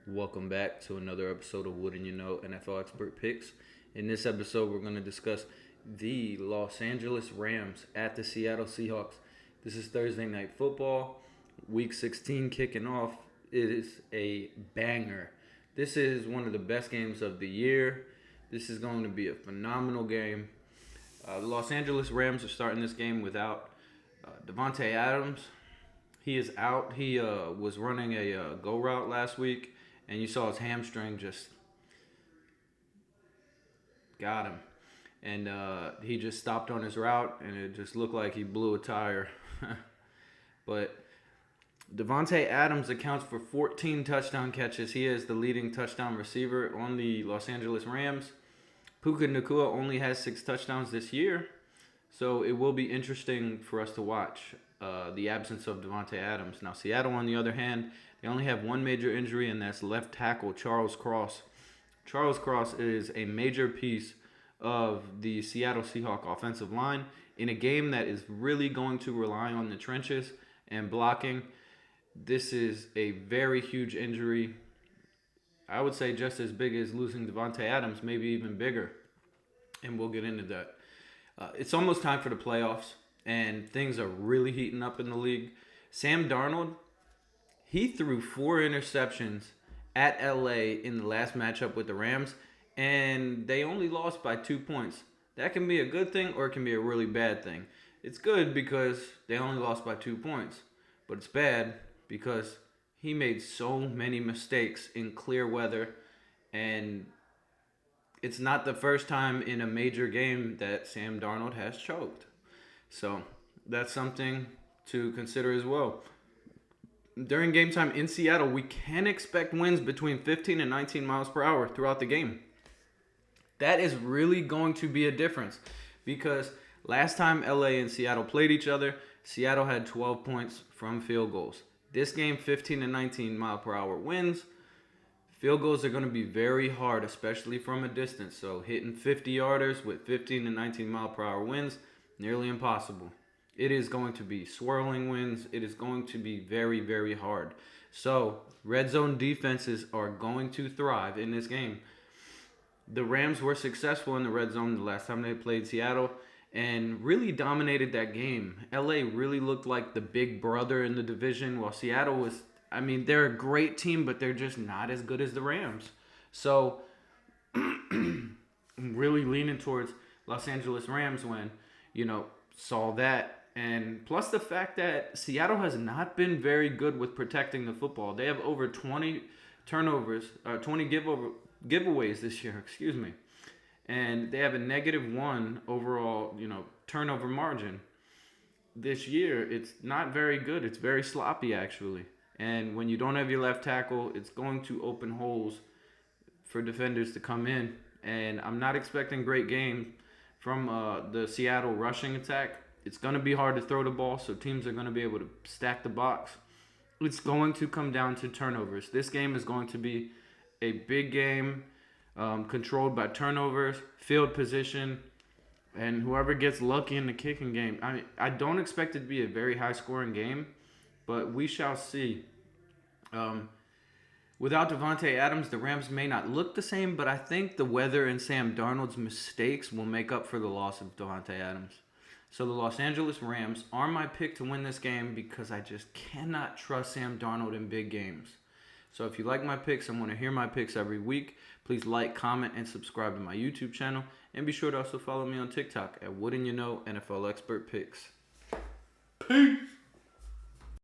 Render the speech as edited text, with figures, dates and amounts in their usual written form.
Welcome back to another episode of Wouldn't You Know NFL Expert Picks. In this episode, we're going to discuss the Los Angeles Rams at the Seattle Seahawks. This is Thursday Night Football, Week 16 kicking off. It is a banger. This is one of the best games of the year. This is going to be a phenomenal game. The Los Angeles Rams are starting this game without Davante Adams. He is out. He was running a go route last week, and you saw his hamstring just got him. And he just stopped on his route, and it just looked like he blew a tire. But Davante Adams accounts for 14 touchdown catches. He is the leading touchdown receiver on the Los Angeles Rams. Puka Nacua only has 6 touchdowns this year, so it will be interesting for us to watch the absence of Davante Adams. Now, Seattle, on the other hand, they only have one major injury, and that's left tackle Charles Cross. Charles Cross is a major piece of the Seattle Seahawks offensive line in a game that is really going to rely on the trenches and blocking. This is a very huge injury. I would say just as big as losing Davante Adams, maybe even bigger. And we'll get into that. It's almost time for the playoffs, and things are really heating up in the league. Sam Darnold, he threw 4 interceptions at LA in the last matchup with the Rams, and they only lost by 2 points. That can be a good thing or it can be a really bad thing. It's good because they only lost by 2 points, but it's bad because he made so many mistakes in clear weather, and it's not the first time in a major game that Sam Darnold has choked. So that's something to consider as well. During game time in Seattle, we can expect winds between 15 and 19 miles per hour throughout the game. That is really going to be a difference because last time LA and Seattle played each other, Seattle had 12 points from field goals. This game, 15 and 19 mile per hour winds. Field goals are going to be very hard, especially from a distance. So hitting 50-yarders with 15 and 19 mile per hour winds, nearly impossible. It is going to be swirling winds. It is going to be very, very hard. So red zone defenses are going to thrive in this game. The Rams were successful in the red zone the last time they played Seattle and really dominated that game. LA really looked like the big brother in the division, while Seattle was, they're a great team, but they're just not as good as the Rams. So I'm really leaning towards Los Angeles Rams when, saw that. And plus the fact that Seattle has not been very good with protecting the football. They have over 20 turnovers, 20 giveaways this year, and they have a -1 overall, turnover margin. This year, it's not very good. It's very sloppy, actually. And when you don't have your left tackle, it's going to open holes for defenders to come in. And I'm not expecting great game from the Seattle rushing attack. It's going to be hard to throw the ball, so teams are going to be able to stack the box. It's going to come down to turnovers. This game is going to be a big game controlled by turnovers, field position, and whoever gets lucky in the kicking game. I don't expect it to be a very high-scoring game, but we shall see. Without Davante Adams, the Rams may not look the same, but I think the weather and Sam Darnold's mistakes will make up for the loss of Davante Adams. So the Los Angeles Rams are my pick to win this game because I just cannot trust Sam Darnold in big games. So if you like my picks and want to hear my picks every week, please like, comment, and subscribe to my YouTube channel. And be sure to also follow me on TikTok at Wouldn't You Know NFL Expert Picks. Peace!